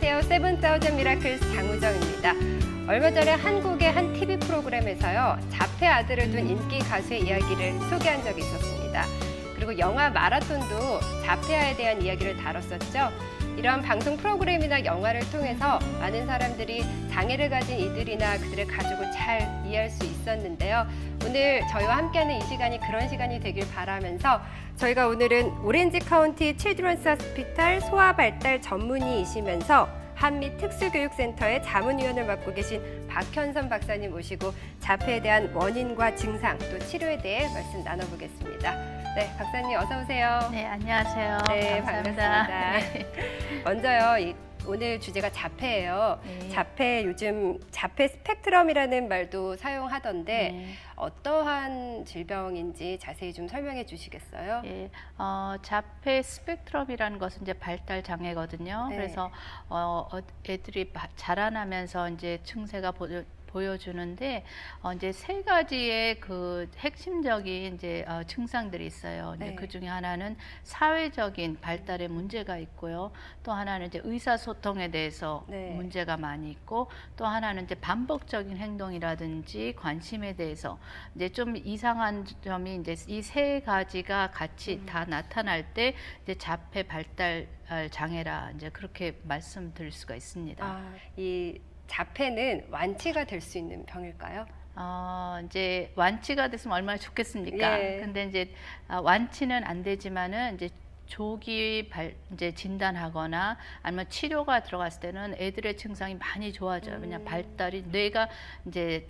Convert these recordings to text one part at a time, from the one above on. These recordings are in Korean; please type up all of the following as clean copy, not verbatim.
안녕하세요. 세븐사우전 미라클스 장우정입니다. 얼마 전에 한국의 한 TV 프로그램에서요. 자폐 아들을 둔 인기 가수의 이야기를 소개한 적이 있었습니다. 그리고 영화 마라톤도 자폐아에 대한 이야기를 다뤘었죠. 이러한 방송 프로그램이나 영화를 통해서 많은 사람들이 장애를 가진 이들이나 그들의 가족을 잘 이해할 수 있었는데요. 오늘 저희와 함께하는 이 시간이 그런 시간이 되길 바라면서 저희가 오늘은 오렌지 카운티 칠드런스 호스피탈 소아발달 전문의이시면서 한미 특수교육센터의 자문위원을 맡고 계신 박현선 박사님 모시고 자폐에 대한 원인과 증상 또 치료에 대해 말씀 나눠보겠습니다. 네, 박사님 어서 오세요. 네, 안녕하세요. 네, 감사합니다. 반갑습니다. 먼저요, 오늘 주제가 자폐예요. 네. 자폐 요즘 자폐 스펙트럼이라는 말도 사용하던데 네. 어떠한 질병인지 자세히 좀 설명해 주시겠어요? 예, 자폐 스펙트럼이라는 것은 이제 발달 장애거든요. 네. 그래서 애들이 자라나면서 이제 증세가 보여주는데 이제 세 가지의 그 핵심적인 이제 증상들이 있어요. 이제 네. 그 중에 하나는 사회적인 발달에 문제가 있고요. 또 하나는 이제 의사소통에 대해서 네. 문제가 많이 있고, 또 하나는 이제 반복적인 행동이라든지 관심에 대해서 이제 좀 이상한 점이 이제 이 세 가지가 같이 다 나타날 때 이제 자폐 발달 장애라 이제 그렇게 말씀드릴 수가 있습니다. 이 자폐는 완치가 될 수 있는 병일까요? 이제 완치가 됐으면 얼마나 좋겠습니까? 예. 근데 이제 완치는 안 되지만은 이제 조기 이제 진단하거나 아니면 치료가 들어갔을 때는 애들의 증상이 많이 좋아져요. 왜냐 발달이 뇌가 이제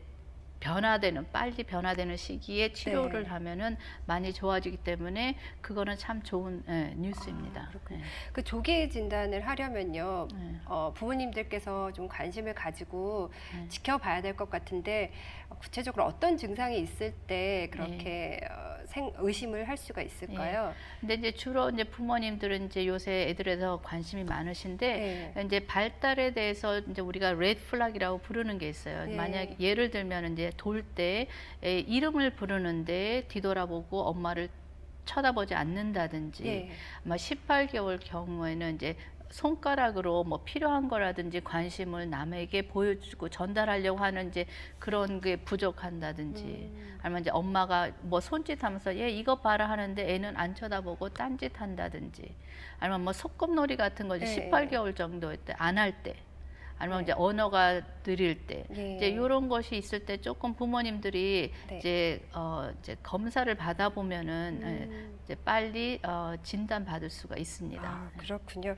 빨리 변화되는 시기에 치료를 네. 하면은 많이 좋아지기 때문에 그거는 참 좋은 뉴스입니다. 그렇군요. 그 조기 진단을 하려면요, 네. 부모님들께서 좀 관심을 가지고 네. 지켜봐야 될 것 같은데 구체적으로 어떤 증상이 있을 때 그렇게 의심을 할 수가 있을까요? 근데 이제 주로 이제 부모님들은 이제 요새 애들에서 관심이 많으신데 이제 발달에 대해서 이제 우리가 레드 플락이라고 부르는 게 있어요. 만약 예를 들면 이제 돌 때 이름을 부르는데 뒤돌아보고 엄마를 쳐다보지 않는다든지, 아마 18개월 경우에는 이제 손가락으로 뭐 필요한 거라든지 관심을 남에게 보여주고 전달하려고 하는 이제 그런 게 부족한다든지, 아니면 이제 엄마가 뭐 손짓하면서 얘 이거 봐라 하는데 애는 안 쳐다보고 딴짓 한다든지, 아니면 뭐 소꿉놀이 같은 거 이제 18개월 정도 안 할 때, 아니면 이제 언어가 느릴 때, 이제 이런 것이 있을 때 조금 부모님들이 이제 검사를 받아보면은 이제 빨리 진단 받을 수가 있습니다. 그렇군요.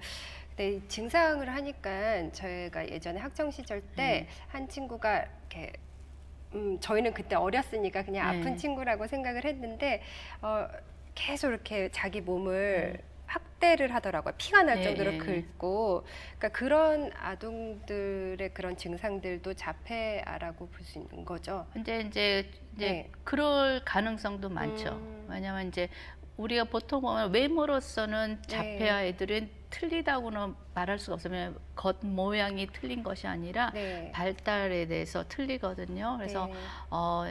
네, 증상을 하니까 저희가 예전에 학창 시절 때 한 친구가 이렇게 저희는 그때 어렸으니까 그냥 아픈 친구라고 생각을 했는데 계속 이렇게 자기 몸을 확대를 하더라고요. 피가 날 정도로 긁고. 그러니까 그런 아동들의 그런 증상들도 자폐아라고 볼 수 있는 거죠. 근데 이제 그럴 가능성도 많죠. 왜냐하면 이제 우리가 보통 보면 외모로서는 자폐아 애들은 틀리다고는 말할 수가 없어요. 겉 모양이 틀린 것이 아니라 발달에 대해서 틀리거든요. 그래서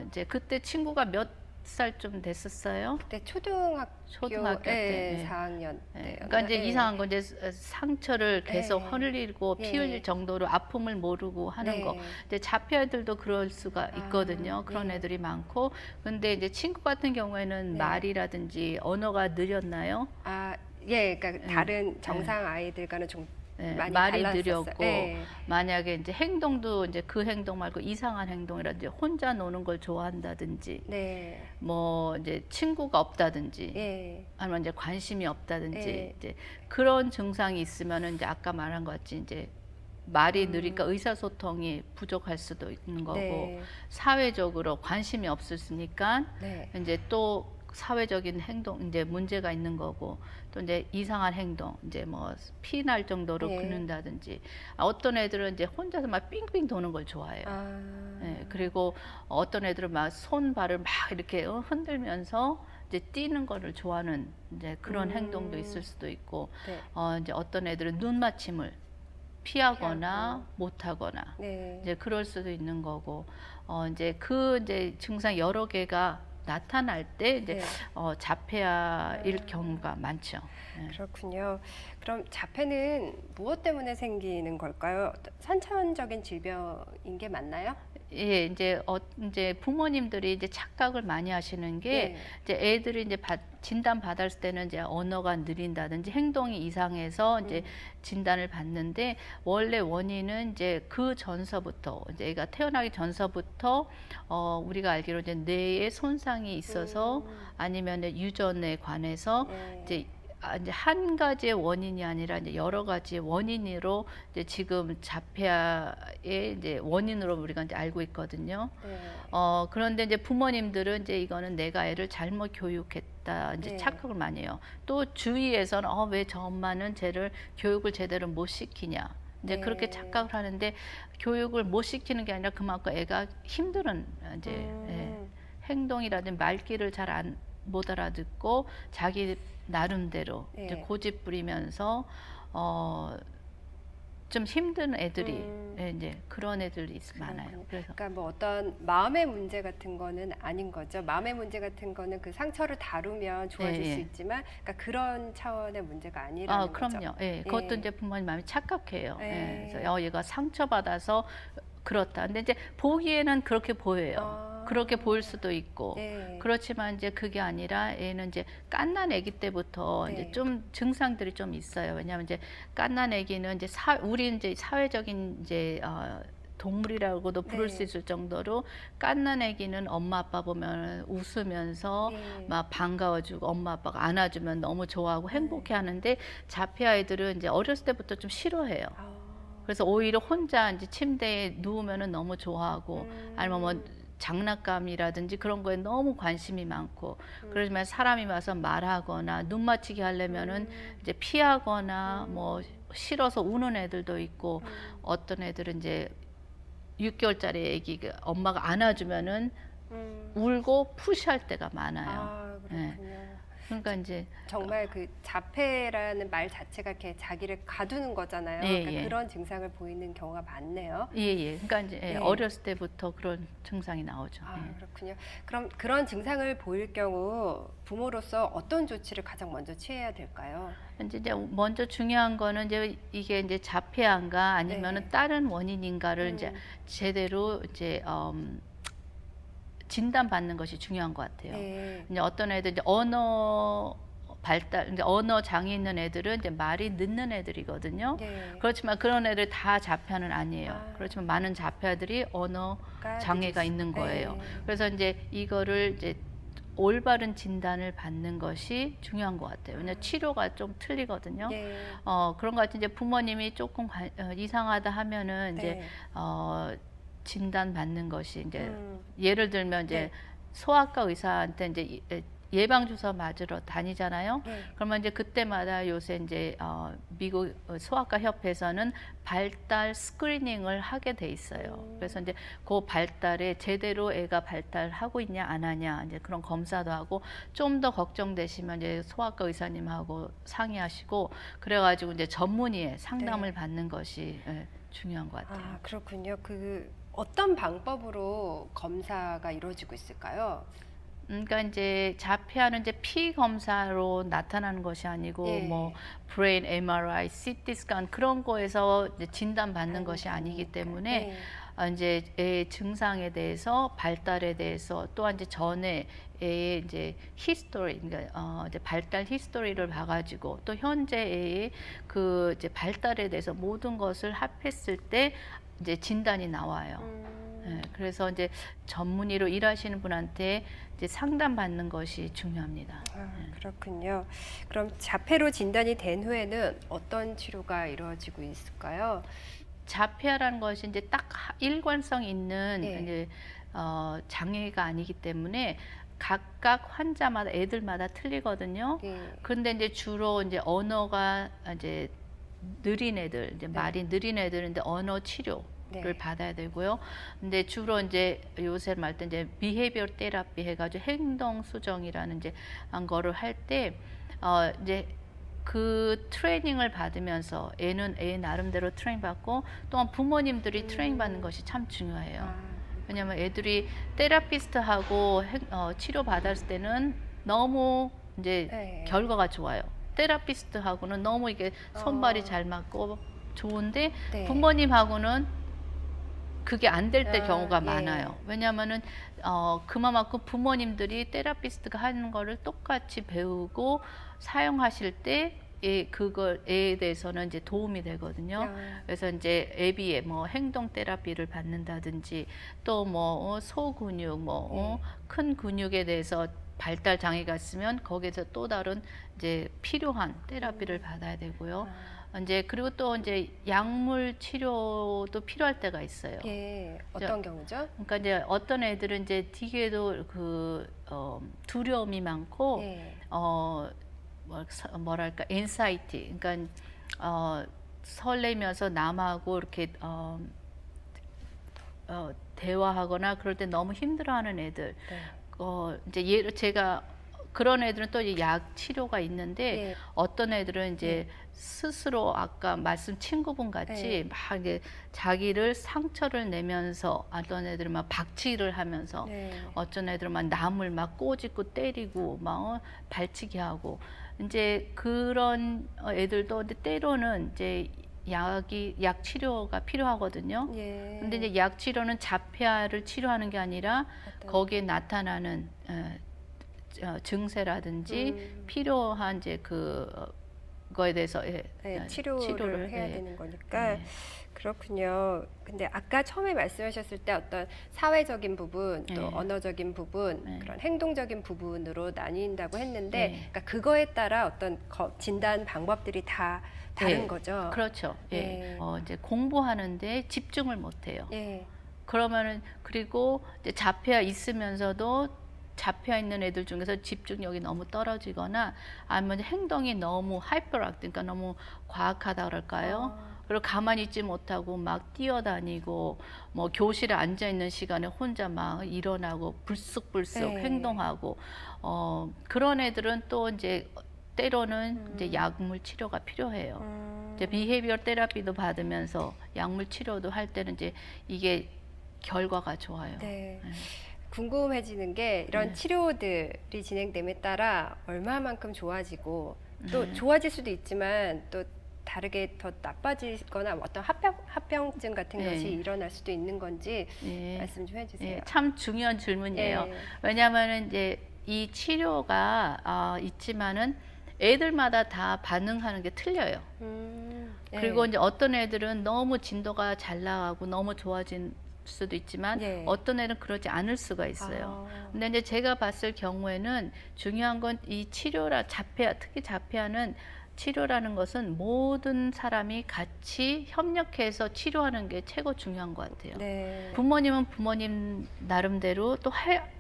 이제 그때 친구가 몇 살쯤 됐었어요? 그때 초등학교 때 4학년 때. 그러니까 이제 이상한 건 이제 상처를 계속 흘리고 피 흘릴 정도로 아픔을 모르고 하는 거. 이제 자폐아들도 그럴 수가 있거든요. 그런 애들이 많고. 근데 이제 친구 같은 경우에는 말이라든지 언어가 느렸나요? 그러니까 다른 정상 아이들과는 좀 많이 말이 달랐었어요. 느렸고, 만약에 이제 행동도 이제 그 행동 말고 이상한 행동이라든지 혼자 노는 걸 좋아한다든지, 뭐 이제 친구가 없다든지, 아니면 이제 관심이 없다든지, 이제 그런 증상이 있으면은 이제 아까 말한 것 같이 이제 말이 느리니까 의사소통이 부족할 수도 있는 거고, 사회적으로 관심이 없으니까 이제 또 사회적인 행동 이제 문제가 있는 거고, 또 이제 이상한 행동 이제 뭐 피 날 정도로 긁는다든지, 어떤 애들은 이제 혼자서 막 삥삥 도는 걸 좋아해요. 그리고 어떤 애들은 막 손발을 막 이렇게 흔들면서 이제 뛰는 거를 좋아하는 이제 그런 행동도 있을 수도 있고, 이제 어떤 애들은 눈 맞춤을 피하거나 못하거나 이제 그럴 수도 있는 거고, 이제 그 이제 증상 여러 개가 나타날 때 이제 네. 자폐아일 경우가 많죠. 네. 그렇군요. 그럼 자폐는 무엇 때문에 생기는 걸까요? 선천적인 질병인 게 맞나요? 예, 이제 부모님들이 이제 착각을 많이 하시는 게 네. 이제 애들이 이제 진단 받았을 때는 이제 언어가 느린다든지 행동이 이상해서 이제 진단을 받는데 원래 원인은 이제 그 전서부터 이제 애가 태어나기 전서부터 우리가 알기로 이제 뇌에 손상이 있어서 아니면 유전에 관해서 이제 이제 한 가지의 원인이 아니라 이제 여러 가지의 원인으로 이제 지금 자폐아의 이제 원인으로 우리가 이제 알고 있거든요. 네. 그런데 이제 부모님들은 이제 이거는 내가 애를 잘못 교육했다 이제 네. 착각을 많이 해요. 또 주위에서는 왜 저 엄마는 쟤를 교육을 제대로 못 시키냐. 이제 네. 그렇게 착각을 하는데 교육을 못 시키는 게 아니라 그만큼 애가 힘든 이제 행동이라든지 말귀를 잘 못 알아듣고 자기 나름대로 이제 고집 부리면서 좀 힘든 애들이 이제 그런 애들이 많아요. 그래서 그러니까 뭐 어떤 마음의 문제 같은 거는 아닌 거죠. 마음의 문제 같은 거는 그 상처를 다루면 좋아질 수 있지만, 그러니까 그런 차원의 문제가 아니라는 거죠. 그럼요. 예, 그것도 이제 부모님 마음이 착각해요. 예. 그래서 얘가 상처받아서 그렇다. 근데 이제 보기에는 그렇게 보여요. 그렇게 보일 수도 있고. 그렇지만 이제 그게 아니라 애는 이제 갓난 아기 때부터 이제 좀 증상들이 좀 있어요. 왜냐하면 이제 갓난 아기는 이제 우리 이제 사회적인 이제 동물이라고도 부를 수 있을 정도로 갓난 아기는 엄마 아빠 보면 웃으면서 막 반가워주고 엄마 아빠가 안아주면 너무 좋아하고 행복해 하는데 자폐 아이들은 이제 어렸을 때부터 좀 싫어해요. 그래서 오히려 혼자 이제 침대에 누우면은 너무 좋아하고 아니면 뭐 장난감이라든지 그런 거에 너무 관심이 많고 그러지만 사람이 와서 말하거나 눈 맞추게 하려면은 이제 피하거나 뭐 싫어서 우는 애들도 있고 어떤 애들은 이제 6개월짜리 아기가 엄마가 안아주면은 울고 푸시할 때가 많아요. 그렇군요. 그러니까 이제 정말 그 자폐라는 말 자체가 이렇게 자기를 가두는 거잖아요. 그러니까 그런 증상을 보이는 경우가 많네요. 그러니까 이제 어렸을 때부터 그런 증상이 나오죠. 그렇군요. 그럼 그런 증상을 보일 경우 부모로서 어떤 조치를 가장 먼저 취해야 될까요? 이제 먼저 중요한 거는 이제 이게 이제 자폐아인가 아니면은 다른 원인인가를 이제 제대로 이제 진단받는 것이 중요한 것 같아요. 이제 어떤 애들 이제 언어 발달, 이제 언어 장애 있는 애들은 이제 말이 늦는 애들이거든요. 그렇지만 그런 애들 다 자폐아는 아니에요. 그렇지만 많은 자폐아들이 언어 장애가 있는 거예요. 그래서 이제 이거를 이제 올바른 진단을 받는 것이 중요한 것 같아요. 왜냐하면 치료가 좀 틀리거든요. 그런 것 같은 이제 부모님이 조금 이상하다 하면은 이제 진단 받는 것이 이제 예를 들면 이제 소아과 의사한테 이제 예방 주사 맞으러 다니잖아요. 그러면 이제 그때마다 요새 이제 미국 소아과 협회에서는 발달 스크리닝을 하게 돼 있어요. 그래서 이제 그 발달에 제대로 애가 발달하고 있냐 안 하냐 이제 그런 검사도 하고 좀 더 걱정되시면 이제 소아과 의사님하고 상의하시고 그래가지고 이제 전문의의 상담을 받는 것이 중요한 것 같아요. 그렇군요. 그 어떤 방법으로 검사가 이루어지고 있을까요? 그러니까 이제 자폐아는 이제 피 검사로 나타나는 것이 아니고 뭐 브레인 MRI, CT 스캔 그런 거에서 이제 진단 받는 것이 아니기 때문에 이제 애 증상에 대해서 발달에 대해서 또한 이제 전에 애의 이제 히스토리, 그러니까 이제 발달 히스토리를 봐가지고 또 현재 애의 그 이제 발달에 대해서 모든 것을 합했을 때 이제 진단이 나와요. 그래서 이제 전문의로 일하시는 분한테 이제 상담받는 것이 중요합니다. 그렇군요. 그럼 자폐로 진단이 된 후에는 어떤 치료가 이루어지고 있을까요? 자폐아라는 것이 이제 딱 일관성 있는 이제 장애가 아니기 때문에 각각 환자마다 애들마다 틀리거든요. 그런데 이제 주로 이제 언어가 이제 느린 애들, 이제 말이 느린 애들인데 언어 치료를 받아야 되고요. 근데 주로 이제 요새 말 때 이제 비헤비어 테라피 해가지고 행동 수정이라는 이제 한 거를 할 때 이제 그 트레이닝을 받으면서 애는 애 나름대로 트레이닝 받고 또한 부모님들이 트레이닝 받는 것이 참 중요해요. 왜냐면 애들이 테라피스트하고 치료 받았을 때는 너무 이제 네. 결과가 좋아요. 테라피스트하고는 너무 이게 손발이 잘 맞고 좋은데 네. 부모님하고는 그게 안 될 때 경우가 예. 많아요. 왜냐하면은 그만큼 부모님들이 테라피스트가 하는 거를 똑같이 배우고 사용하실 때 그거에 대해서는 이제 도움이 되거든요. 그래서 이제 애비의 뭐 행동 테라피를 받는다든지 또 뭐 소근육 큰 근육에 대해서 발달 장애가 있으면 거기에서 또 다른 이제 필요한 테라피를 받아야 되고요. 이제 그리고 또 이제 약물 치료도 필요할 때가 있어요. 예, 어떤 경우죠? 그러니까 이제 어떤 애들은 이제 되게도 두려움이 많고 예. 뭐랄까 엔사이티, 그러니까 설레면서 남하고 이렇게 대화하거나 그럴 때 너무 힘들어하는 애들. 네. 이제 제가 그런 애들은 또 약 치료가 있는데 예. 어떤 애들은 이제 스스로 아까 말씀 친구분 같이 막 이게 자기를 상처를 내면서 어떤 애들은 막 박치기를 하면서 어떤 애들은 막 남을 막 꼬집고 때리고 막 발치기 하고 이제 그런 애들도 때로는 이제 약 치료가 필요하거든요. 근데 이제 약 치료는 자폐아를 치료하는 게 아니라 거기에 나타나는 증세라든지 필요한 이제 그거에 대해서 치료를 해야 되는 거니까 그렇군요. 근데 아까 처음에 말씀하셨을 때 어떤 사회적인 부분, 또 언어적인 부분, 그런 행동적인 부분으로 나뉜다고 했는데, 그러니까 그거에 따라 어떤 진단 방법들이 다 다른 거죠. 그렇죠. 이제 공부하는데 집중을 못해요. 그러면은 그리고 이제 자폐아 있으면서도 자폐아 있는 애들 중에서 집중력이 너무 떨어지거나 아니면 행동이 너무 하이퍼악트, 그러니까 너무 과학하다 그럴까요? 그리고 가만히 있지 못하고 막 뛰어다니고 뭐 교실에 앉아 있는 시간에 혼자 막 일어나고 불쑥불쑥 행동하고 그런 애들은 또 이제 때로는 이제 약물 치료가 필요해요. 이제 비헤이비어 테라피도 받으면서 약물 치료도 할 때는 이제 이게 결과가 좋아요. 궁금해지는 게 이런 치료들이 진행됨에 따라 얼마만큼 좋아지고 또 좋아질 수도 있지만 또 다르게 더 나빠지거나 어떤 합병증 같은 것이 일어날 수도 있는 건지 말씀 좀 해주세요. 참 중요한 질문이에요. 왜냐하면 이제 이 치료가 있지만은 애들마다 다 반응하는 게 틀려요. 그리고 이제 어떤 애들은 너무 진도가 잘 나가고 너무 좋아진 수도 있지만 어떤 애는 그러지 않을 수가 있어요. 근데 이제 제가 봤을 경우에는 중요한 건 이 치료라 자폐아, 특히 자폐아는 치료라는 것은 모든 사람이 같이 협력해서 치료하는 게 최고 중요한 것 같아요. 부모님은 부모님 나름대로 또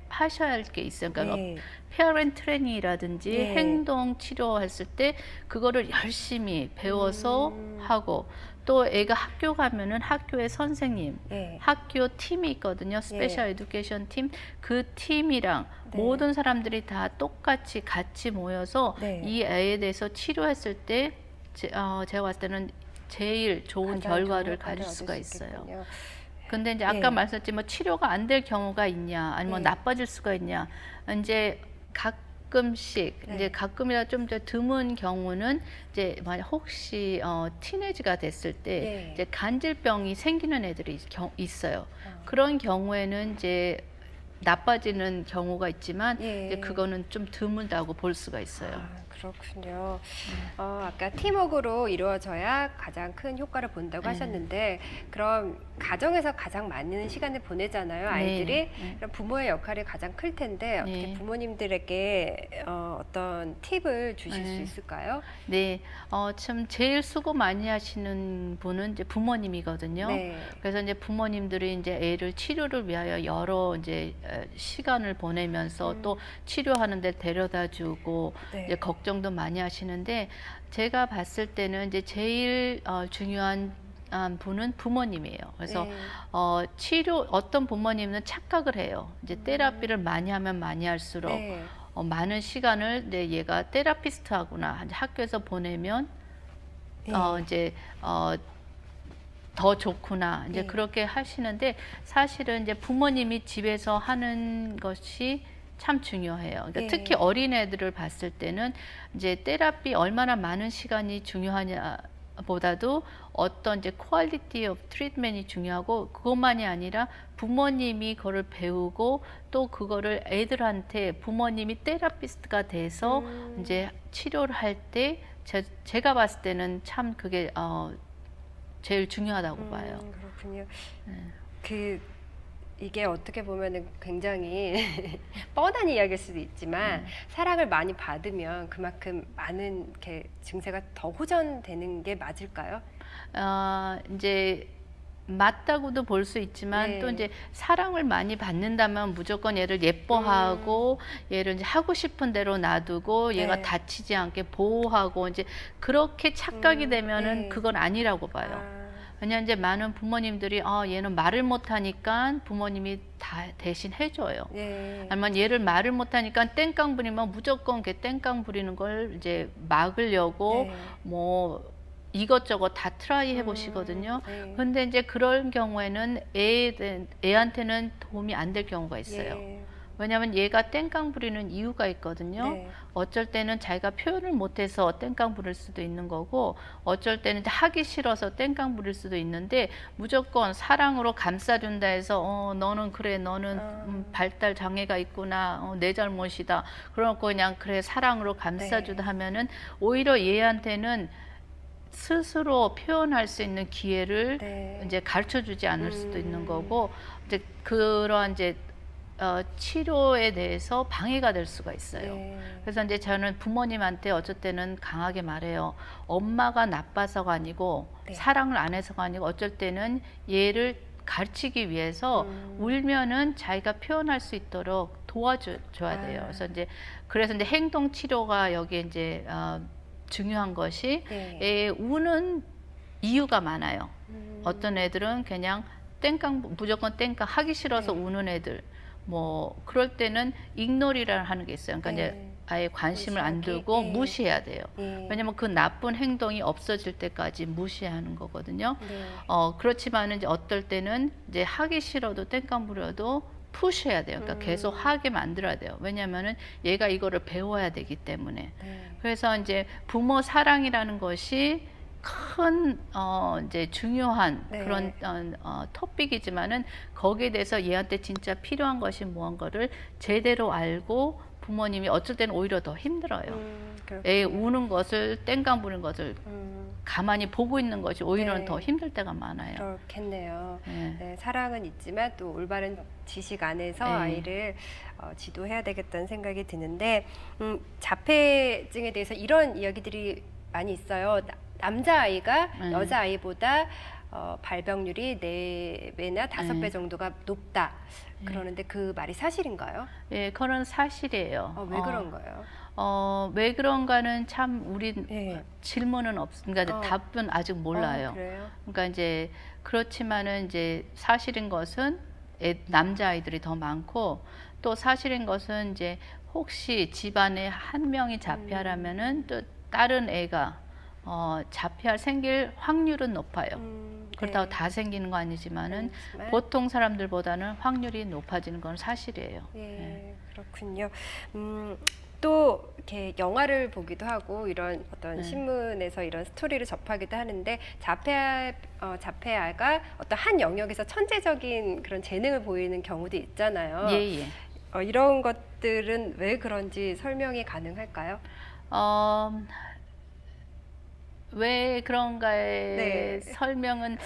하셔야 할 게 있어요. 그러니까 페어런트 트레이닝이라든지 행동 치료했을 때 그거를 열심히 배워서 하고 또 애가 학교 가면은 학교의 선생님, 학교 팀이 있거든요. 스페셜 에듀케이션 팀. 그 팀이랑 모든 사람들이 다 똑같이 같이 모여서 이 애에 대해서 치료했을 때 제가 봤을 때는 제일 좋은 결과를 가질 수가 있어요. 근데 이제 아까 말씀드렸지만 치료가 안 될 경우가 있냐, 아니면 나빠질 수가 있냐. 이제 가끔씩 이제 가끔이라 좀 더 드문 경우는 이제 만약 혹시 티네이지가 됐을 때 이제 간질병이 생기는 애들이 있어요. 그런 경우에는 이제 나빠지는 경우가 있지만 이제 그거는 좀 드물다고 볼 수가 있어요. 그렇군요. 아까 팀워크로 이루어져야 가장 큰 효과를 본다고 하셨는데 그럼 가정에서 가장 많은 시간을 보내잖아요, 아이들이. 그럼 부모의 역할이 가장 클 텐데 어떻게 부모님들에게 어떤 팁을 주실 수 있을까요? 참 제일 수고 많이 하시는 분은 이제 부모님이거든요. 그래서 이제 부모님들이 이제 애를 치료를 위하여 여러 이제 시간을 보내면서 또 치료하는 데 데려다주고 이제 걱정도 많이 하시는데 제가 봤을 때는 이제 제일 중요한 분은 부모님이에요. 그래서 어떤 부모님은 착각을 해요. 이제 테라피를 많이 하면 많이 할수록 많은 시간을 얘가 테라피스트하구나 학교에서 보내면 이제 더 좋구나 이제 네. 그렇게 하시는데 사실은 이제 부모님이 집에서 하는 것이 참 중요해요. 그러니까 네. 특히 어린 애들을 봤을 때는 이제 테라피 얼마나 많은 시간이 중요하냐 보다도 어떤 이제 퀄리티 오브 트리트먼이 중요하고 그것만이 아니라 부모님이 그거를 배우고 또 그거를 애들한테 부모님이 테라피스트가 돼서 이제 치료를 할 때 제가 봤을 때는 참 그게 제일 중요하다고 봐요. 그렇군요. 네. 이게 어떻게 보면은 굉장히 뻔한 이야기일 수도 있지만 사랑을 많이 받으면 그만큼 많은 이렇게 증세가 더 호전되는 게 맞을까요? 이제 맞다고도 볼 수 있지만 네. 또 이제 사랑을 많이 받는다면 무조건 얘를 예뻐하고 얘를 이제 하고 싶은 대로 놔두고 얘가 네. 다치지 않게 보호하고 이제 그렇게 착각이 되면은 네. 그건 아니라고 봐요. 왜냐하면 이제 많은 부모님들이 얘는 말을 못하니까 부모님이 다 대신 해줘요. 네. 아니면 얘를 말을 못하니까 땡깡 부리면 무조건 이렇게 땡깡 부리는 걸 이제 막으려고 네. 뭐 이것저것 다 트라이 해보시거든요. 네. 근데 이제 그런 경우에는 애한테는 도움이 안 될 경우가 있어요. 네. 왜냐하면 얘가 땡깡 부리는 이유가 있거든요. 네. 어쩔 때는 자기가 표현을 못해서 땡깡 부릴 수도 있는 거고 어쩔 때는 하기 싫어서 땡깡 부릴 수도 있는데 무조건 사랑으로 감싸준다 해서 너는 그래 너는 발달 장애가 있구나 내 잘못이다 그러고 그냥 그래 사랑으로 감싸주다 하면은 오히려 얘한테는 스스로 표현할 수 있는 기회를 네. 이제 가르쳐주지 않을 수도 있는 거고 이제 그러한 이제 치료에 대해서 방해가 될 수가 있어요. 네. 그래서 이제 저는 부모님한테 어쩔 때는 강하게 말해요. 엄마가 나빠서가 아니고 네. 사랑을 안 해서가 아니고 어쩔 때는 얘를 가르치기 위해서 울면은 자기가 표현할 수 있도록 도와줘야 돼요. 그래서 이제 행동 치료가 여기에 이제 중요한 것이 네. 애 우는 이유가 많아요. 어떤 애들은 그냥 무조건 땡깡 하기 싫어서 네. 우는 애들 뭐 그럴 때는 ignore이라는 하는 게 있어요. 그러니까 네. 이제 아예 관심을 안 무시하기? 두고 네. 무시해야 돼요. 네. 왜냐면 그 나쁜 행동이 없어질 때까지 무시하는 거거든요. 네. 그렇지만 이제 어떨 때는 이제 하기 싫어도 땡깡 부려도 푸시해야 돼요. 그러니까 계속 하게 만들어야 돼요. 왜냐면은 얘가 이거를 배워야 되기 때문에. 네. 그래서 이제 부모 사랑이라는 것이 큰 이제 중요한 네. 그런 토픽이지만은 거기에 대해서 얘한테 진짜 필요한 것이 무언가를 제대로 알고 부모님이 어쩔 때는 오히려 더 힘들어요. 애 우는 것을 땡깡 부는 것을 가만히 보고 있는 것이 오히려 네. 더 힘들 때가 많아요. 그렇겠네요. 네. 네, 사랑은 있지만 또 올바른 지식 안에서 네. 아이를 지도해야 되겠다는 생각이 드는데 자폐증에 대해서 이런 이야기들이 많이 있어요. 남자아이가 여자아이보다 발병률이 4배나 5배 정도가 높다. 그러는데 그 말이 사실인가요? 예, 그건 사실이에요. 왜 그런가요? 왜 그런가는 참 우리 네. 질문은 그러니까 답은 아직 몰라요. 그래요? 그러니까 이제 그렇지만은 이제 사실인 것은 남자아이들이 더 많고 또 사실인 것은 이제 혹시 집안에 한 명이 자폐하라면은 또 다른 애가 자폐할 생길 확률은 높아요. 그렇다고 네. 다 생기는 거 아니지만은 보통 사람들보다는 확률이 높아지는 건 사실이에요. 예, 그렇군요. 또 이렇게 영화를 보기도 하고 이런 어떤 신문에서 이런 스토리를 접하기도 하는데 자폐아가 어떤 한 영역에서 천재적인 그런 재능을 보이는 경우도 있잖아요. 예, 예. 이런 것들은 왜 그런지 설명이 가능할까요? 왜 그런가의 네. 설명은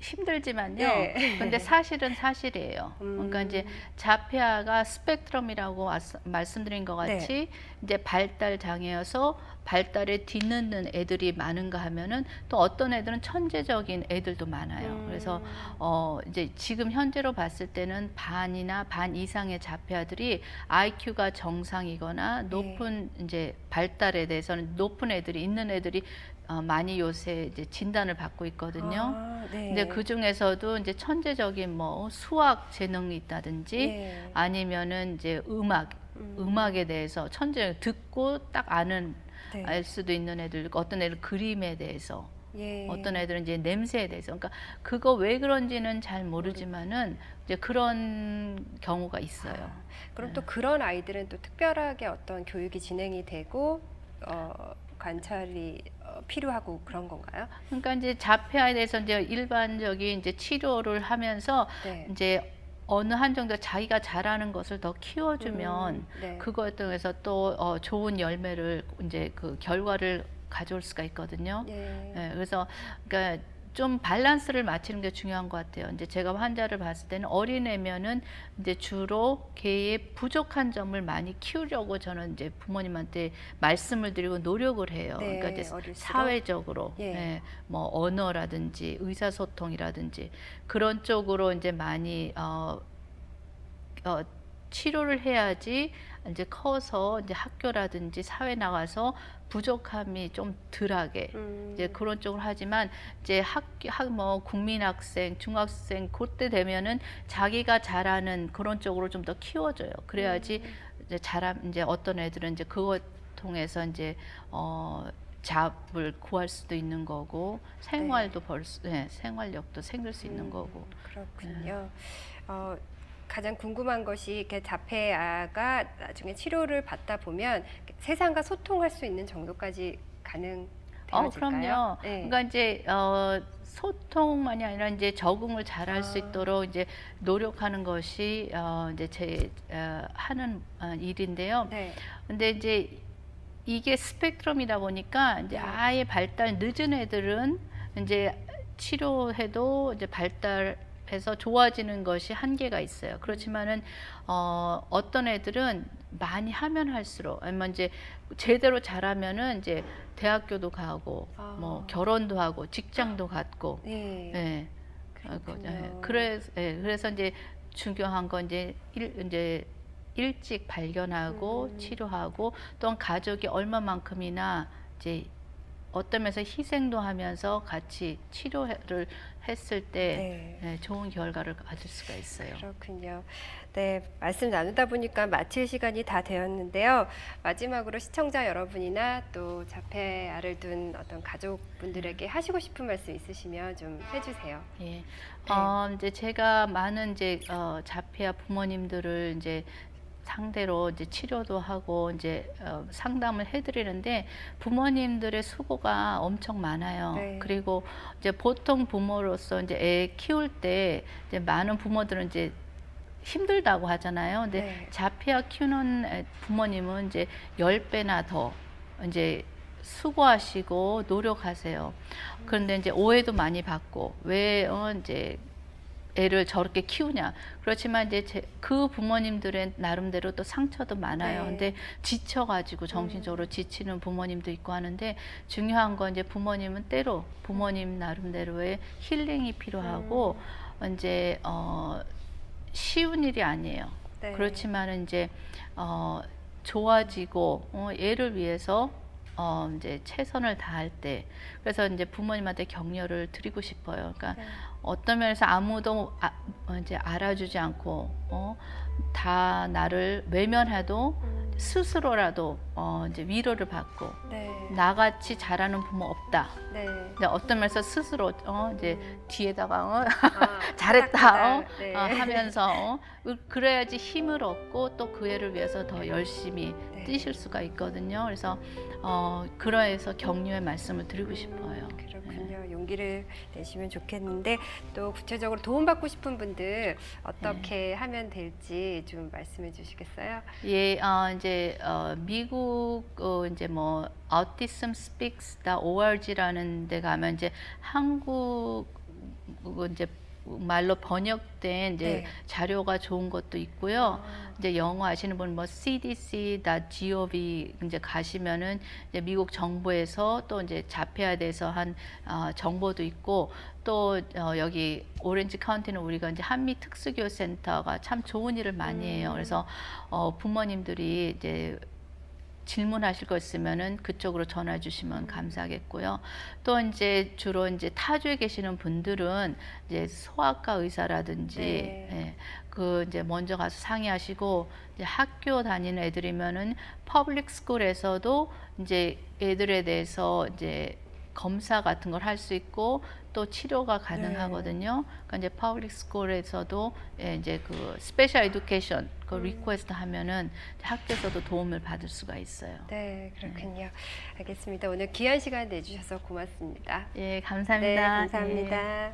힘들지만요. 네. 근데 사실은 사실이에요. 그러니까 이제 자폐아가 스펙트럼이라고 말씀드린 것 같이 이제 발달 장애여서 발달에 뒤늦는 애들이 많은가 하면은 또 어떤 애들은 천재적인 애들도 많아요. 그래서 이제 지금 현재로 봤을 때는 반이나 반 이상의 자폐아들이 IQ가 정상이거나 높은 이제 발달에 대해서는 높은 애들이 있는 애들이 많이 요새 이제 진단을 받고 있거든요. 근데 그 중에서도 이제 천재적인 뭐 수학 재능이 있다든지 아니면은 이제 음악에 대해서 듣고 딱 아는 네. 알 수도 있는 애들, 어떤 애들 그림에 대해서, 예. 어떤 애들은 이제 냄새에 대해서. 그러니까 그거 왜 그런지는 잘 모르지만은 이제 그런 경우가 있어요. 아, 그럼 또 그런 아이들은 또 특별하게 어떤 교육이 진행이 되고 관찰이 필요하고 그런 건가요? 그러니까 이제 자폐아에 대해서 이제 일반적인 이제 치료를 하면서 네. 이제 어느 한 정도 자기가 잘하는 것을 더 키워주면 네. 그거에 통해서 또 좋은 열매를 이제 그 결과를 가져올 수가 있거든요. 예. 예, 그래서 그러니까 좀 밸런스를 맞추는 게 중요한 것 같아요. 이제 제가 환자를 봤을 때는 어린애면은 이제 주로 걔의 부족한 점을 많이 키우려고 저는 이제 부모님한테 말씀을 드리고 노력을 해요. 네, 그러니까 이제 어릴수록? 사회적으로, 예. 예, 뭐 언어라든지 의사소통이라든지 그런 쪽으로 이제 많이 치료를 해야지 이제 커서 이제 학교라든지 사회 나가서 부족함이 좀 덜하게 이제 그런 쪽으로 하지만 이제 뭐 국민학생, 중학생 그때 되면은 자기가 잘하는 그런 쪽으로 좀 더 키워줘요. 그래야지 이제 이제 어떤 애들은 이제 그것 통해서 이제 잡을 구할 수도 있는 거고 생활도 생활력도 생길 수 있는 거고. 그렇군요. 가장 궁금한 것이 이렇게 자폐아가 나중에 치료를 받다 보면 세상과 소통할 수 있는 정도까지 가능되어질까요? 그럼요. 네. 그러니까 이제 소통만이 아니라 이제 적응을 잘할 수 있도록 이제 노력하는 것이 이제 제 하는 일인데요. 네. 근데 이제 이게 스펙트럼이다 보니까 이제 아예 발달 늦은 애들은 이제 치료해도 이제 발달해서 좋아지는 것이 한계가 있어요. 그렇지만은 어떤 애들은 많이 하면 할수록 아니면 이제 제대로 잘하면은 이제 대학교도 가고 뭐 결혼도 하고 직장도 갖고 네. 그래서 이제 중요한 건 이제 일찍 발견하고 치료하고 또한 가족이 얼마만큼이나 이제 어떤 면에서 희생도 하면서 같이 치료를 했을 때 좋은 결과를 가질 수가 있어요. 그렇군요. 네, 말씀 나누다 보니까 마칠 시간이 다 되었는데요. 마지막으로 시청자 여러분이나 또 자폐아를 둔 어떤 가족분들에게 하시고 싶은 말씀 있으시면 좀 해주세요. 예, 이제 제가 많은 이제 자폐아 부모님들을 이제 상대로 이제 치료도 하고 이제 상담을 해드리는데 부모님들의 수고가 엄청 많아요. 그리고 이제 보통 부모로서 이제 애 키울 때 이제 많은 부모들은 이제 힘들다고 하잖아요. 근데 자폐아 키우는 부모님은 이제 10배나 더 이제 수고하시고 노력하세요. 그런데 이제 오해도 많이 받고 왜 이제 애를 저렇게 키우냐. 그렇지만 이제 그 부모님들의 나름대로 또 상처도 많아요. 근데 지쳐가지고 정신적으로 지치는 부모님도 있고 하는데 중요한 건 이제 부모님은 때로 부모님 나름대로의 힐링이 필요하고 이제 쉬운 일이 아니에요. 그렇지만은 이제 좋아지고 애를 위해서 이제 최선을 다할 때 그래서 이제 부모님한테 격려를 드리고 싶어요. 그러니까 어떤 면에서 아무도 이제 알아주지 않고 다 나를 외면해도 스스로라도 이제 위로를 받고 나같이 잘하는 부모 없다. 근데 어떤 면에서 스스로 이제 뒤에다가 잘했다 하면서 그래야지 힘을 얻고 또 그 애를 위해서 더 열심히 뛰실 수가 있거든요. 그래서 그러해서 격려의 말씀을 드리고 싶어요. 그렇군요. 용기를 내시면 좋겠는데 또 구체적으로 도움받고 싶은 분들 어떻게 하면 될지 좀 말씀해 주시겠어요? 예, 이제 미국 이제 뭐 autismspeaks.org라는 데 가면 이제 한국 이제 말로 번역된 이제 자료가 좋은 것도 있고요. 이제 영어 아시는 분 뭐 cdc.gov 이제 가시면은 이제 미국 정부에서 또 이제 자폐아에 대해서 한 정보도 있고 또 여기 오렌지 카운티는 우리가 이제 한미 특수교센터가 참 좋은 일을 많이 해요. 그래서 부모님들이 이제 질문하실 거 있으면은 그쪽으로 전화 주시면 감사하겠고요. 또 이제 주로 이제 타주에 계시는 분들은 이제 소아과 의사라든지 그 이제 먼저 가서 상의하시고, 이제 학교 다니는 애들이면은 퍼블릭 스쿨에서도 이제 애들에 대해서 이제 검사 같은 걸 할 수 있고 또 치료가 가능하거든요. 그러니까 이제 퍼블릭 스쿨에서도 이제 그 스페셜 에듀케이션 그 리퀘스트 하면은 학교에서도 도움을 받을 수가 있어요. 네, 그렇군요. 알겠습니다. 오늘 귀한 시간 내주셔서 고맙습니다. 예, 네, 감사합니다. 감사합니다.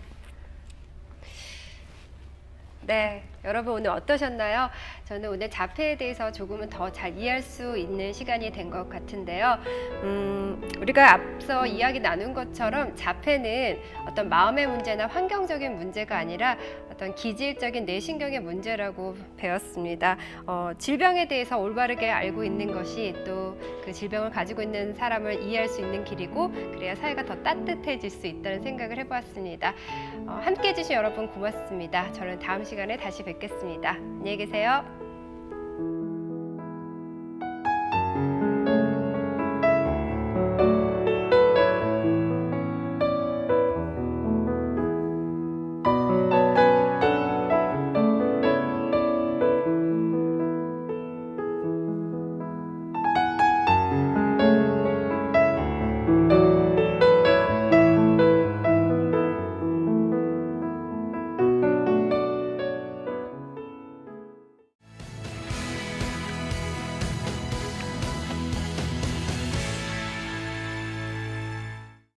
네, 여러분 오늘 어떠셨나요? 저는 오늘 자폐에 대해서 조금은 더 잘 이해할 수 있는 시간이 된 것 같은데요. 우리가 앞서 이야기 나눈 것처럼 자폐는 어떤 마음의 문제나 환경적인 문제가 아니라 어떤 기질적인 뇌신경의 문제라고 배웠습니다. 질병에 대해서 올바르게 알고 있는 것이 또 그 질병을 가지고 있는 사람을 이해할 수 있는 길이고, 그래야 사회가 더 따뜻해질 수 있다는 생각을 해보았습니다. 함께해 주신 여러분 고맙습니다. 저는 다음 시간에 다시 뵙겠습니다. 안녕히 계세요.